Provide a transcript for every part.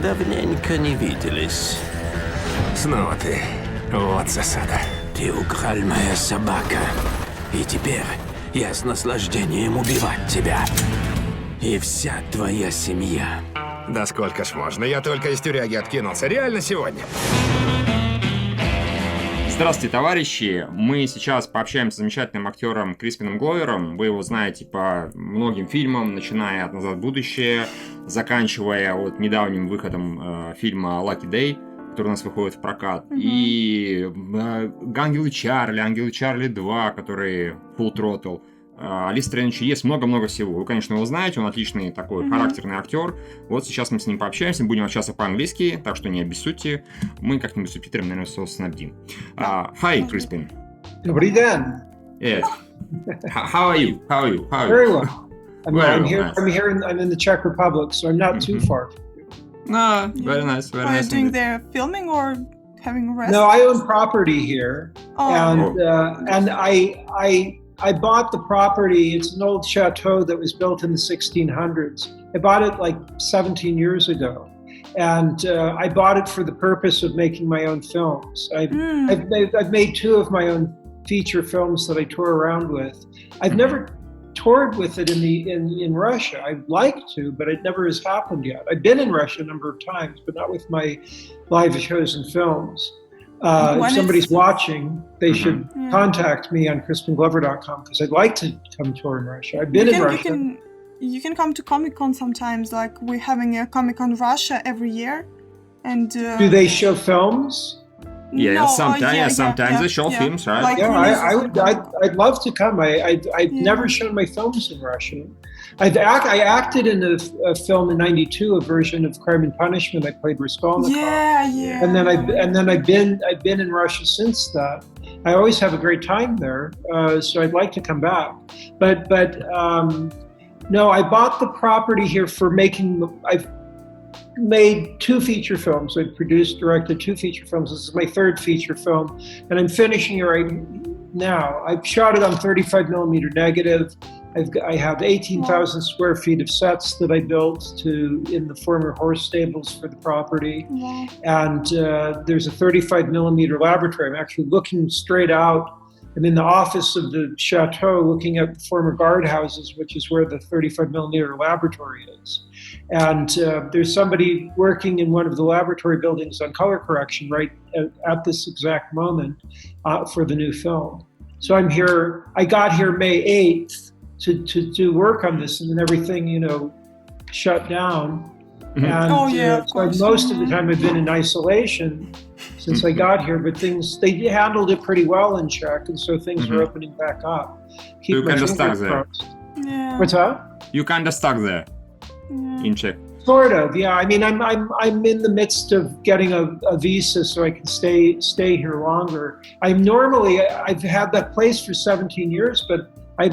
Давненько не виделись. Снова ты. Вот засада. Ты украл моя собака. И теперь я с наслаждением убивать тебя. И вся твоя семья. Да сколько ж можно? Я только из тюряги откинулся. Реально сегодня. Здравствуйте, товарищи! Мы сейчас пообщаемся с замечательным актером Криспином Гловером. Вы его знаете по многим фильмам, начиная от «Назад, будущее», заканчивая вот недавним выходом фильма «Lucky Day», который у нас выходит в прокат, и «Ангелов Чарли», «Ангелов Чарли 2», который Full Throttle. Лист Стрэнджа есть, много-много всего. Вы, конечно, его знаете, он отличный такой характерный актер. Вот сейчас мы с ним пообщаемся, будем общаться по-английски, так что не обессудьте. Мы как-нибудь с субтитрами, наверное, все снабдим. Hi, Криспин. Добрый день. Yes. How are you? Very well. I'm Very here. I'm in the Czech Republic, so I'm not too far. Very nice. Very Are you nice. doing the filming or having a rest? No, I own property here, and I bought the property. It's an old chateau that was built in the 1600s. I bought it like 17 years ago, and I bought it for the purpose of making my own films. I've made two of my own feature films that I tour around with. I've never toured with it in Russia. I'd like to, but it never has happened yet. I've been in Russia a number of times, but not with my live shows and films. If somebody's watching, they should contact me on crispinglover.com because I'd like to come tour in Russia. I've been in Russia. You can come to Comic-Con sometimes. Like we're having a Comic-Con Russia every year, and do they show films? Yeah, No, sometimes they show films, right? Like I'd love to come. I've never shown my films in Russian. I acted in a film in '92, a version of Crime and Punishment. I played Raskolnikov. Yeah. And then I've been in Russia since that. I always have a great time there, so I'd like to come back. But no, I bought the property here for making. I've made two feature films. I've produced, directed two feature films. This is my third feature film, and I'm finishing it right now. I've shot it on 35 millimeter negative. I have 18,000 square feet of sets that I built in the former horse stables for the property. Yeah. And there's a 35 millimeter laboratory. I'm actually looking straight out. I'm in the office of the chateau looking at the former guardhouses, which is where the 35 millimeter laboratory is. And there's somebody working in one of the laboratory buildings on color correction right at this exact moment for the new film. So I'm here. I got here May 8th to do work on this, and then everything, shut down. And so most of the time I've been in isolation since I got here, but they handled it pretty well in Czech, and so things are opening back up. You kind of stuck there. Yeah. What's that? You kind of stuck there in Czech. Sort of, yeah. I mean, I'm in the midst of getting a visa so I can stay here longer. I've had that place for 17 years, but I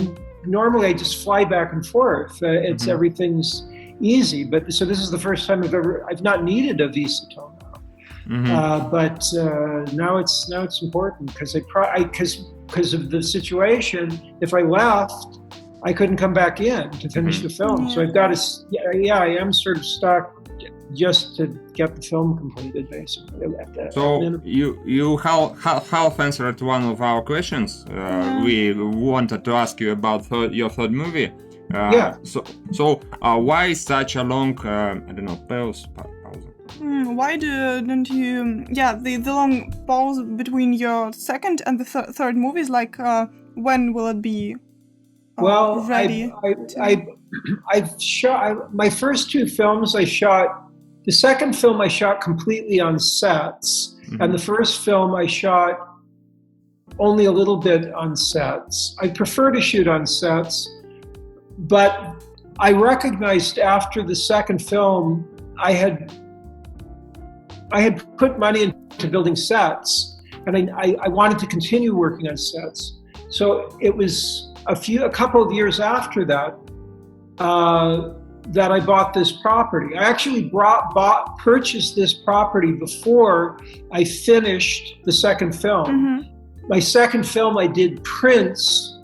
just fly back and forth. It's everything's easy, but so this is the first time I've not needed a visa till now. But now it's important because because of the situation. If I left, I couldn't come back in to finish the film. So I've got to. I am sort of stuck just to get the film completed, basically. So you half answered one of our questions. We wanted to ask you about your third movie. So why such a long pause? Why don't you? Yeah, the long pause between your second and the third movies. Like, when will it be? Ready? I've shot my first two films. I shot. The second film I shot completely on sets, and the first film I shot only a little bit on sets. I prefer to shoot on sets, but I recognized after the second film I had put money into building sets, and I wanted to continue working on sets. So it was a couple of years after that that I bought this property. I actually purchased this property before I finished the second film. My second film, I did prints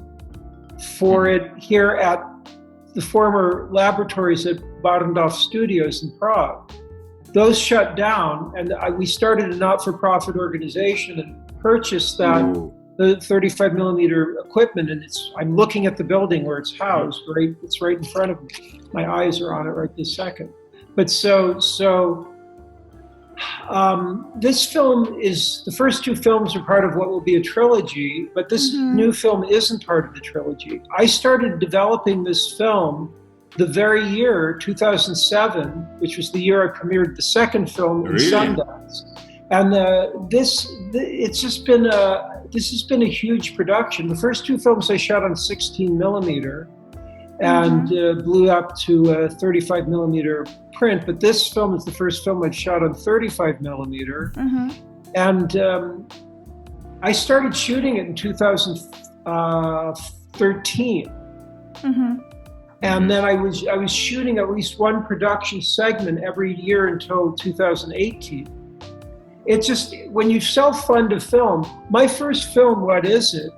for it here at the former laboratories at Barrandov Studios in Prague. those shut down, and we started a not-for-profit organization and purchased that. Ooh. The 35 millimeter equipment, and I'm looking at the building where it's housed. Right, it's right in front of me. My eyes are on it right this second. But this film is, the first two films are part of what will be a trilogy, but this new film isn't part of the trilogy. I started developing this film the very year 2007, which was the year I premiered the second film in Sundance. And this has been a huge production. The first two films I shot on 16 millimeter and blew up to a 35 millimeter print. But this film is the first film I've shot on 35 millimeter. And I started shooting it in 2013. And then I was shooting at least one production segment every year until 2018. It's just, when you self-fund a film, my first film, What Is It?,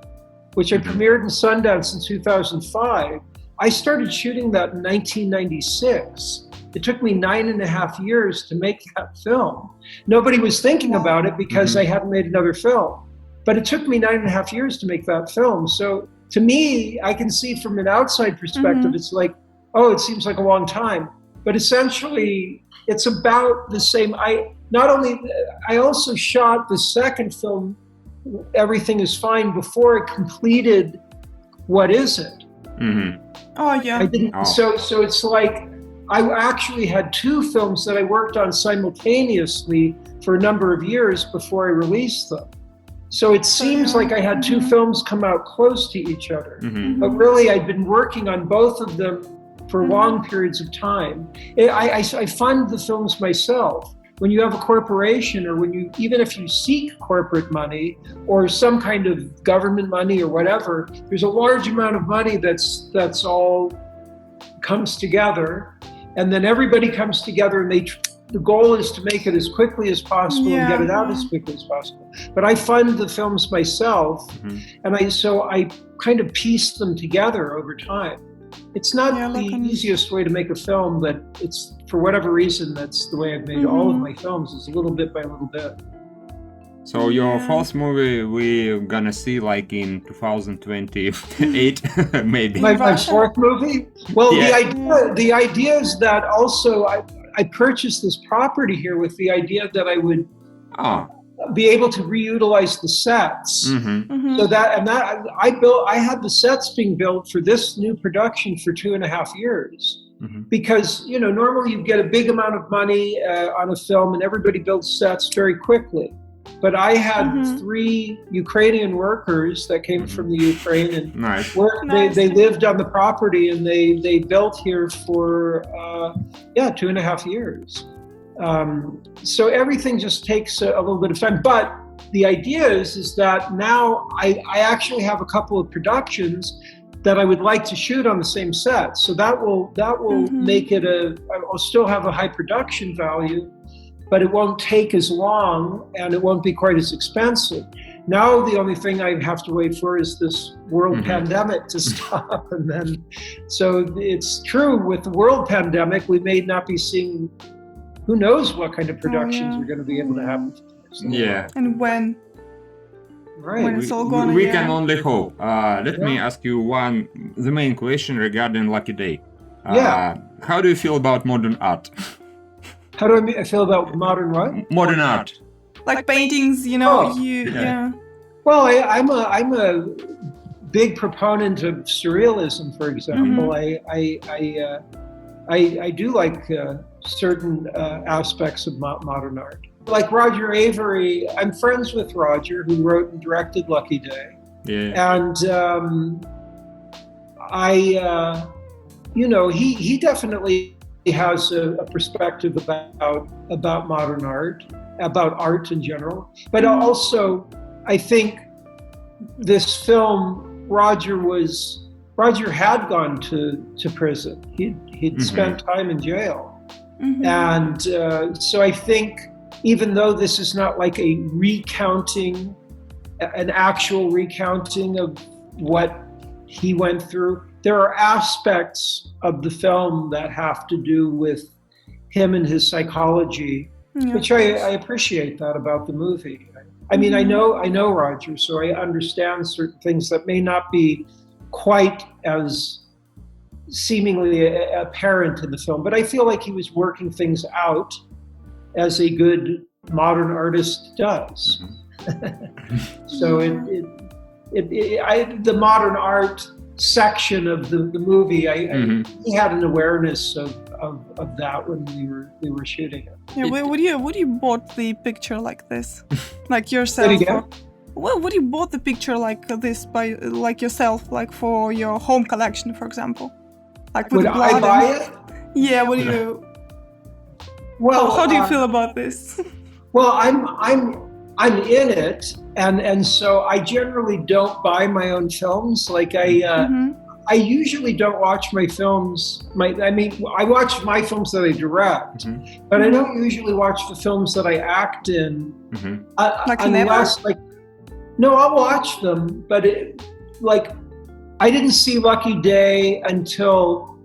which I premiered in Sundance in 2005, I started shooting that in 1996. It took me 9.5 years to make that film. Nobody was thinking about it because I hadn't made another film. But it took me 9.5 years to make that film. So to me, I can see from an outside perspective, it's like, oh, it seems like a long time. But essentially, it's about the same. I also shot the second film, Everything Is Fine, before I completed What Is It? Oh, yeah. I didn't, so it's like, I actually had two films that I worked on simultaneously for a number of years before I released them. So it seems like I had two films come out close to each other. But really, I'd been working on both of them for long periods of time. I fund the films myself. When you have a corporation, or even if you seek corporate money or some kind of government money or whatever, there's a large amount of money that's all comes together, and then everybody comes together, and the goal is to make it as quickly as possible and get it out as quickly as possible. But I fund the films myself, and I kind of piece them together over time. It's not the easiest way to make a film, but it's, for whatever reason, that's the way I've made all of my films, is a little bit by little bit. So your first movie we're gonna see like in 2028, maybe. My fourth movie? Well, the idea is that also I purchased this property here with the idea that I would be able to reutilize the sets. So I had the sets being built for this new production for 2.5 years. Because, normally you get a big amount of money on a film and everybody builds sets very quickly. But I had 3 Ukrainian workers that came from the Ukraine, and they lived on the property, and they built here for 2.5 years. So everything just takes a little bit of time. But the idea is that now I actually have a couple of productions that I would like to shoot on the same set. So that will make it I'll still have a high production value, but it won't take as long and it won't be quite as expensive. Now the only thing I have to wait for is this world pandemic to stop. And then, so it's true, with the world pandemic, we may not be seeing, who knows what kind of productions we're going to be able to have. And when? Right. When it's all gone. We can only hope. Let me ask you the main question regarding Lucky Day. How do you feel about modern art? How do I feel about modern what? Modern art. Like paintings, Well, I'm a big proponent of surrealism, for example. I do like certain aspects of modern art. Like Roger Avery, I'm friends with Roger, who wrote and directed Lucky Day. And he definitely has a perspective about modern art, about art in general. But also, I think this film, Roger had gone to prison. He'd spent time in jail. And so I think, even though this is not like an actual recounting of what he went through, there are aspects of the film that have to do with him and his psychology, which I appreciate that about the movie. I mean, I know Roger, so I understand certain things that may not be quite as seemingly apparent in the film, but I feel like he was working things out as a good modern artist does. So the modern art section of the movie, he had an awareness of that when we were shooting it. Yeah, would you bought the picture like this, like yourself? Would you bought the picture like this by like yourself, like for your home collection, for example? Like with would I buy it? Yeah. Would you? Well, how do you feel about this? Well, I'm in it, and so I generally don't buy my own films. Like I usually don't watch my films. I watch my films that I direct, but I don't usually watch the films that I act in. Like unless, never? No, I'll watch them, but I didn't see Lucky Day until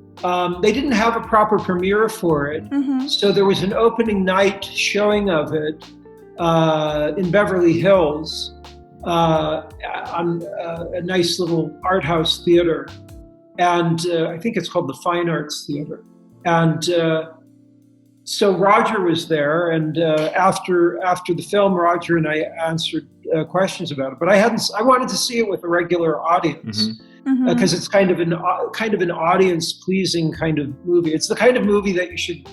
they didn't have a proper premiere for it. So there was an opening night showing of it in Beverly Hills on a nice little art house theater. And I think it's called the Fine Arts Theater. And so Roger was there, and after the film, Roger and I answered questions about it. But I wanted to see it with a regular audience because it's kind of an audience-pleasing kind of movie. It's the kind of movie that you should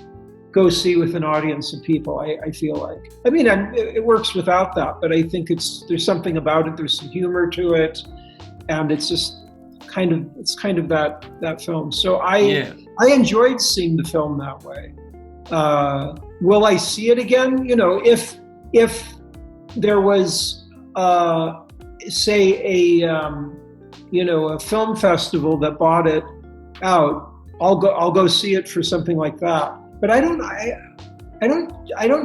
go see with an audience of people. I feel like. I mean, it works without that, but I think there's something about it. There's some humor to it, and it's just kind of that film. So I enjoyed seeing the film that way. Will I see it again? You know, if there was say a film festival that bought it out, I'll go see it for something like that. But I don't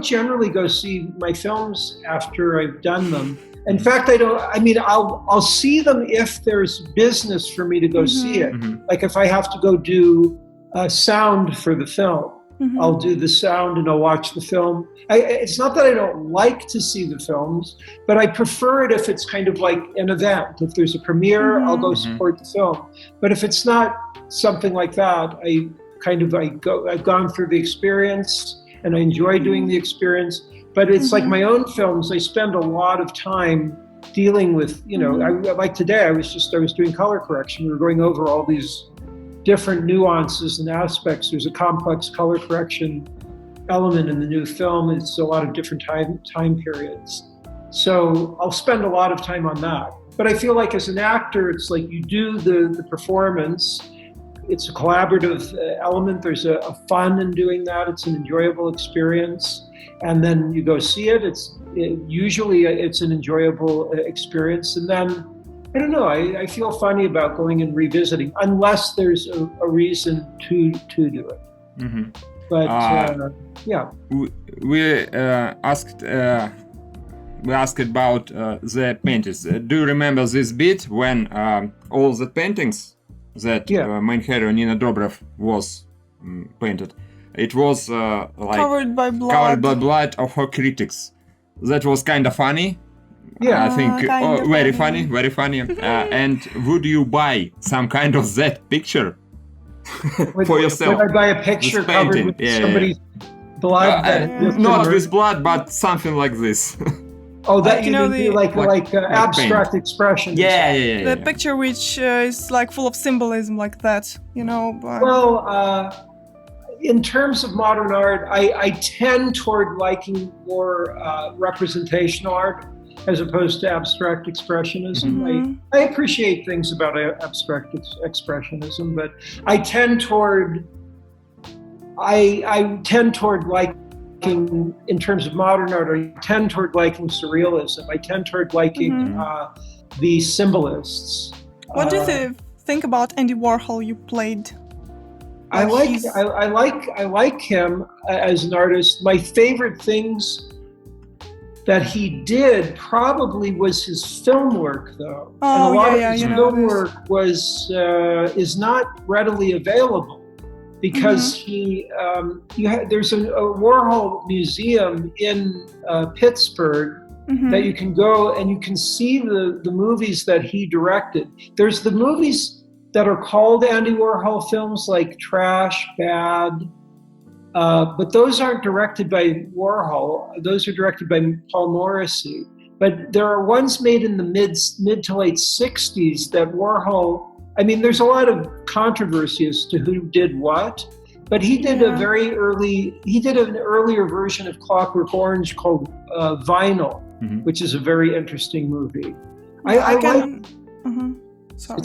generally go see my films after I've done them. In fact, I'll see them if there's business for me to go see it. Like if I have to go do sound for the film, I'll do the sound and I'll watch the film. It's not that I don't like to see the films, but I prefer it if it's kind of like an event. If there's a premiere, I'll go support the film. But if it's not something like that, I've gone through the experience and I enjoy doing the experience. But it's like my own films, I spend a lot of time dealing with, like today I was doing color correction. We were going over all these different nuances and aspects. There's a complex color correction element in the new film. It's a lot of different time periods. So I'll spend a lot of time on that. But I feel like as an actor, it's like you do the performance. It's a collaborative element. There's a fun in doing that. It's an enjoyable experience. And then you go see it. Usually it's an enjoyable experience. And then, I don't know, I feel funny about going and revisiting, unless there's a reason to do it. But yeah. We asked about the paintings. Do you remember this bit when all the paintings that main hero Nina Dobrev was painted? It was covered by blood of her critics. That was kind of funny. Yeah, I think very funny. And would you buy some kind of that picture for yourself? Would I buy a picture covered with somebody's blood? Not with blood, but something like this. Oh, that like abstract expression. Yeah. The picture which is like full of symbolism, like that, Well, in terms of modern art, I tend toward liking more representational art as opposed to abstract expressionism. I appreciate things about abstract expressionism, but I tend toward liking, in terms of modern art, I tend toward liking surrealism. I tend toward liking the symbolists. What do you think about Andy Warhol you played? I like him as an artist. My favorite things that he did probably was his film work, though. Oh, and a lot of his film work is not readily available. because there's a Warhol museum in Pittsburgh that you can go and you can see the movies that he directed. There's the movies that are called Andy Warhol films, like Trash, Bad, but those aren't directed by Warhol. Those are directed by Paul Morrissey. But there are ones made in the mid to late 60s that Warhol, I mean, there's a lot of controversy as to who did what, but he did an earlier version of Clockwork Orange called Vinyl, which is a very interesting movie. It's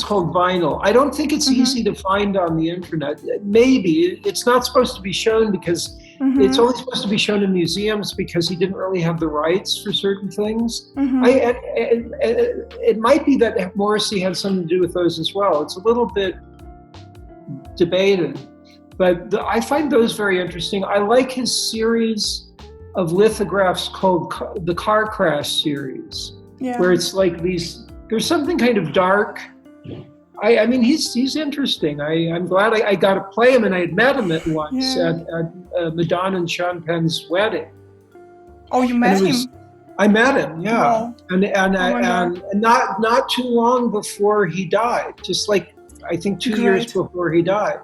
called Vinyl. I don't think it's easy to find on the internet. Maybe. It's not supposed to be shown because it's only supposed to be shown in museums because he didn't really have the rights for certain things. It might be that Morrissey had something to do with those as well. It's a little bit debated. But I find those very interesting. I like his series of lithographs called the Car Crash series, where it's like there's something kind of dark. I mean, he's interesting. I'm glad I got to play him, and I had met him at once at Madonna and Sean Penn's wedding. Oh, you met him? I met him, Wow. and not too long before he died, just like I think 2 years before he died.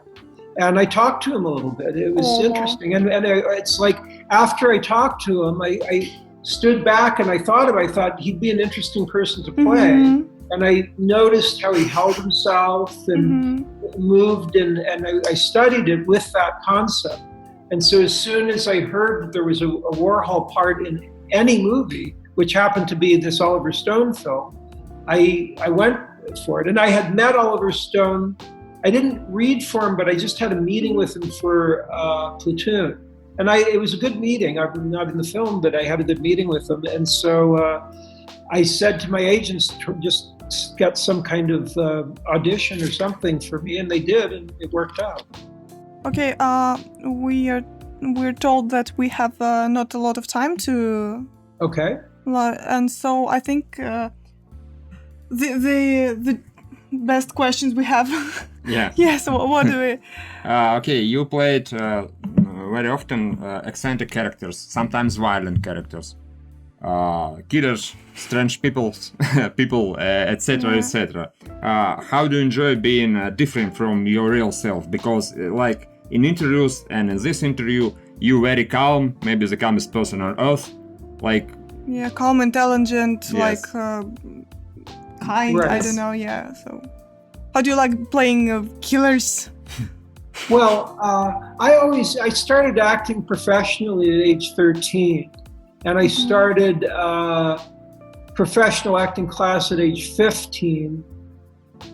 And I talked to him a little bit. It was interesting, and it's like after I talked to him, I stood back and I thought he'd be an interesting person to play. And I noticed how he held himself and moved, and I studied it with that concept. And so as soon as I heard that there was a Warhol part in any movie, which happened to be this Oliver Stone film, I went for it. And I had met Oliver Stone. I didn't read for him, but I just had a meeting with him for Platoon. And it was a good meeting. I'm not in the film, but I had a good meeting with him. And so I said to my agents to just get some kind of audition or something for me, and they did, and it worked out. Okay, we're told that we have not a lot of time to. Okay. And so I think the best questions we have. Yeah. Yes. What do we? Okay, you played very often eccentric characters, sometimes violent characters. Killers, strange people, etc., etc. How do you enjoy being different from your real self? Because, like in interviews and in this interview, you're very calm, maybe the calmest person on earth. Like, calm, intelligent, like kind. Right. I don't know. So, how do you like playing killers? Well, I started acting professionally at age 13. And I started professional acting class at age 15.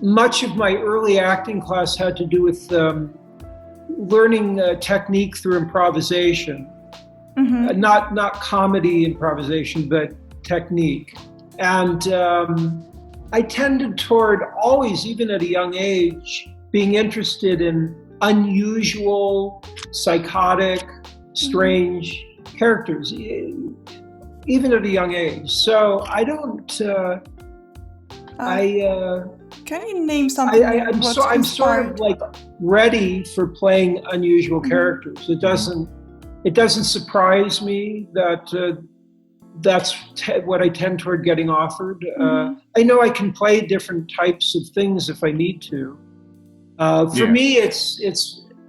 Much of my early acting class had to do with learning technique through improvisation. Not comedy improvisation, but technique. And I tended toward always, even at a young age, being interested in unusual, psychotic, strange characters, even at a young age. So I don't. Can you name something? I'm sort of like ready for playing unusual characters. It doesn't surprise me that that's what I tend toward getting offered. I know I can play different types of things if I need to. For me, it's.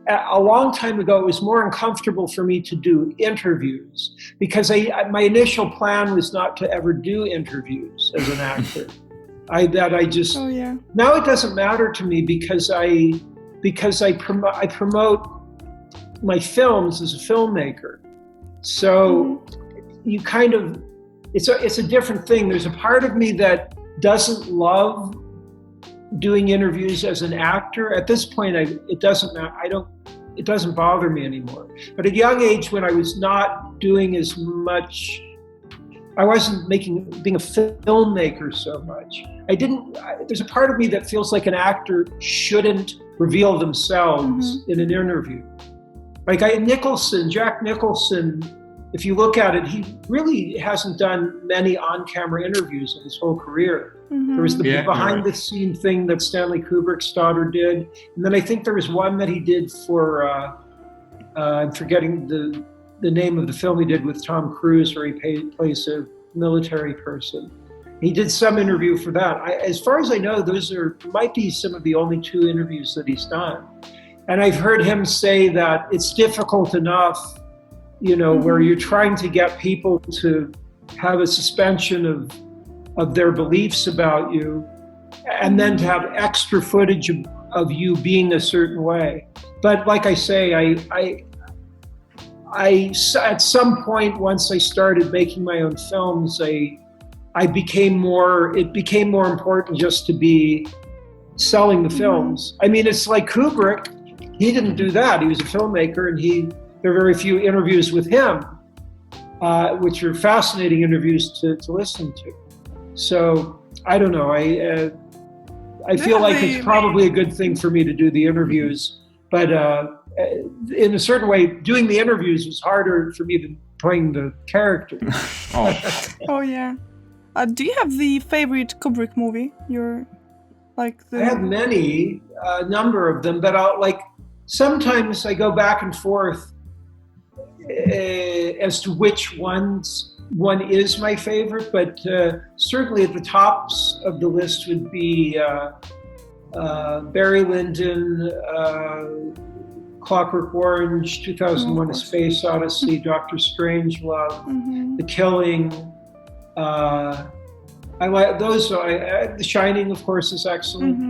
A long time ago, it was more uncomfortable for me to do interviews because my initial plan was not to ever do interviews as an actor. Now it doesn't matter to me because I promote my films as a filmmaker. So you kind of it's a different thing. There's a part of me that doesn't love doing interviews as an actor. At this point, it doesn't matter. It doesn't bother me anymore. But at a young age, when I was not doing as much, I wasn't being a filmmaker so much. There's a part of me that feels like an actor shouldn't reveal themselves in an interview. Like Jack Nicholson if you look at it, he really hasn't done many on-camera interviews in his whole career. There was the behind-the-scene thing that Stэнli Kubrik's daughter did, and then I think there was one that he did for, I'm forgetting the name of the film he did with Tom Cruise, where he plays a military person. He did some interview for that. As far as I know, those might be some of the only 2 interviews that he's done. And I've heard him say that it's difficult enough, where you're trying to get people to have a suspension of their beliefs about you, and then to have extra footage of you being a certain way. But like I say, I at some point, once I started making my own films, it became more important just to be selling the films. I mean, it's like Kubrick, he didn't do that. He was a filmmaker, and there are very few interviews with him, which are fascinating interviews to listen to. So I don't know. I feel like it's probably a good thing for me to do the interviews, but in a certain way, doing the interviews was harder for me than playing the character. Oh yeah. Do you have the favorite Kubrick movie? I have many, a number of them, but sometimes I go back and forth as to which one is my favorite, but certainly at the tops of the list would be Barry Lyndon, Clockwork Orange, 2001: A Space Odyssey, Doctor Strangelove, The Killing. I like those. The Shining, of course, is excellent.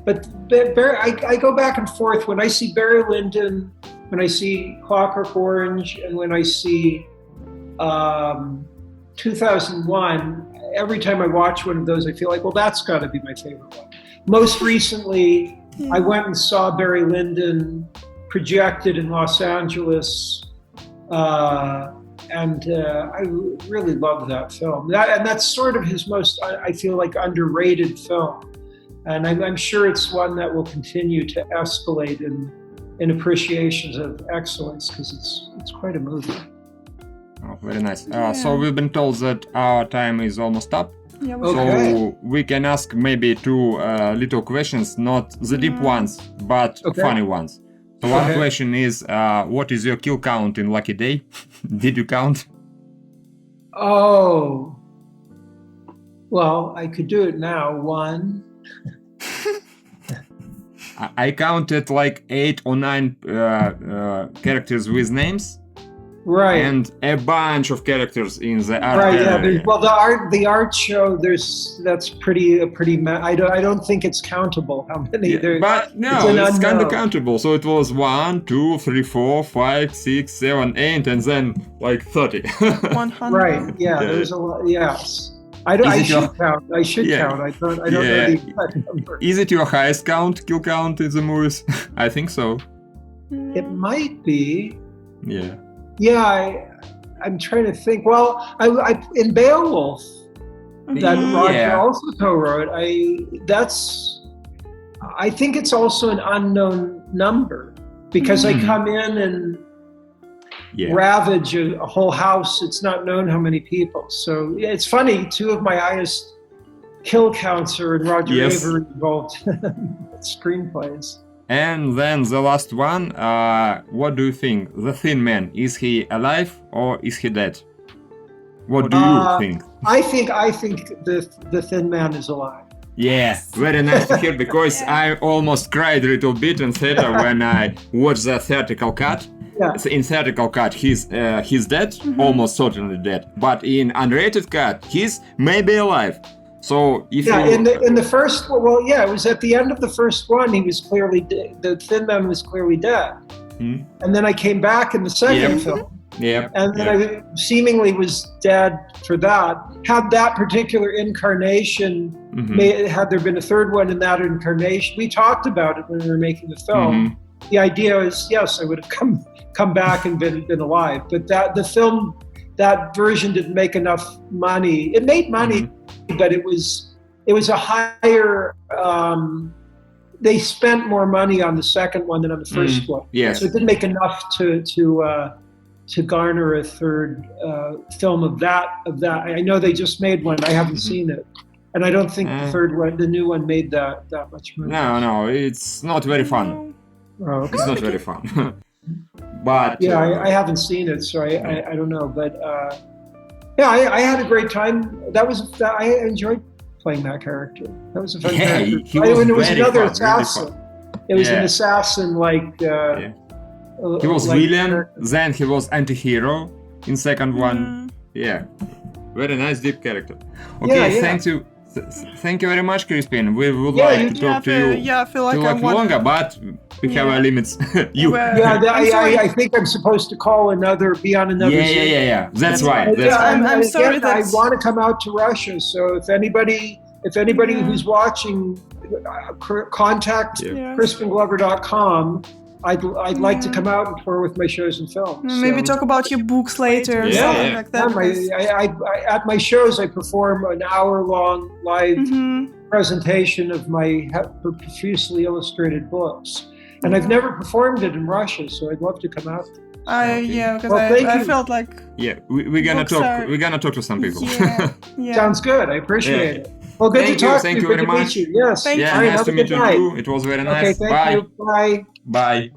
But I go back and forth when I see Barry Lyndon, when I see Clockwork Orange, and when I see 2001. Every time I watch one of those, I feel like, well, that's got to be my favorite one. Most recently, I went and saw Barry Lyndon projected in Los Angeles, and I really loved that film. And that's sort of his most, I feel like, underrated film. And I'm sure it's one that will continue to escalate in appreciations of excellence, because it's quite a movie. Oh, very nice. So we've been told that our time is almost up. Yeah, so we can ask maybe 2 little questions, not the deep ones, but funny ones. So one question is, what is your kill count in Lucky Day? Did you count? Oh, well, I could do it now. 1. I counted like 8 or 9 characters with names. Right. And a bunch of characters in the art gallery. Yeah. Well, the art show, that's pretty. I don't think it's countable how many there. But no, it's kind of countable. So it was 1, 2, 3, 4, 5, 6, 7, 8, and then like 30. 100. Right. Yeah. There's a lot. Yes. I should count. I don't know the exact number. Is it your highest kill count in the movies? I think so. It might be. Yeah. Yeah, I'm trying to think. Well, I in Beowulf, that Roger also co-wrote. I think it's also an unknown number, because I come in and ravage a whole house. It's not known how many people. So it's funny. 2 of my highest kill counts are in Roger Everi involved screenplays. And then the last one, what do you think? The Thin Man, is he alive or is he dead? What do you think? I think the Thin Man is alive. Yeah, very nice to hear, because I almost cried a little bit in theater when I watched the theatrical cut. Yeah. In theatrical cut, he's dead, almost certainly dead. But in unrated cut, he's maybe alive. So if in the first, it was at the end of the first one. He was clearly the Thin Man was clearly dead, and then I came back in the second film, and then I seemingly was dead for that. Had that particular incarnation, had there been a third one in that incarnation, we talked about it when we were making the film. The idea is, yes, I would have come back and been alive, but that version didn't make enough money. It made money, but it was a higher. They spent more money on the second one than on the first one. Yes. So it didn't make enough to to garner a third film of that. I know they just made one. I haven't seen it, and I don't think the new one, made that much money. No, it's not very fun. Oh, okay. It's not very fun. But yeah, I haven't seen it, so I don't know. But yeah, I had a great time. I enjoyed playing that character. That was a fun character. It was another assassin. It was an assassin like. He was villain, then he was anti-hero in second one. Yeah, very nice, deep character. Okay, thank you. Thank you very much, Crispin. We would like to talk to you I feel like longer, but we have our limits. I think I'm supposed to be on another. Yeah. That's right. I'm sorry. I want to come out to Russia, so if anybody who's watching, contact crispinglover.com. I'd like to come out and tour with my shows and films. Maybe talk about your books later or something like that. At my shows, I perform an hour-long live presentation of my profusely illustrated books. And I've never performed it in Russia, so I'd love to come out. Because I felt like... Yeah, we're gonna talk. We're gonna talk to some people. Yeah. Sounds good. I appreciate it. Well, good to talk to you. Thank you very much. Yes. Nice to meet you too. It was very nice. Okay, thank you. Bye. Bye.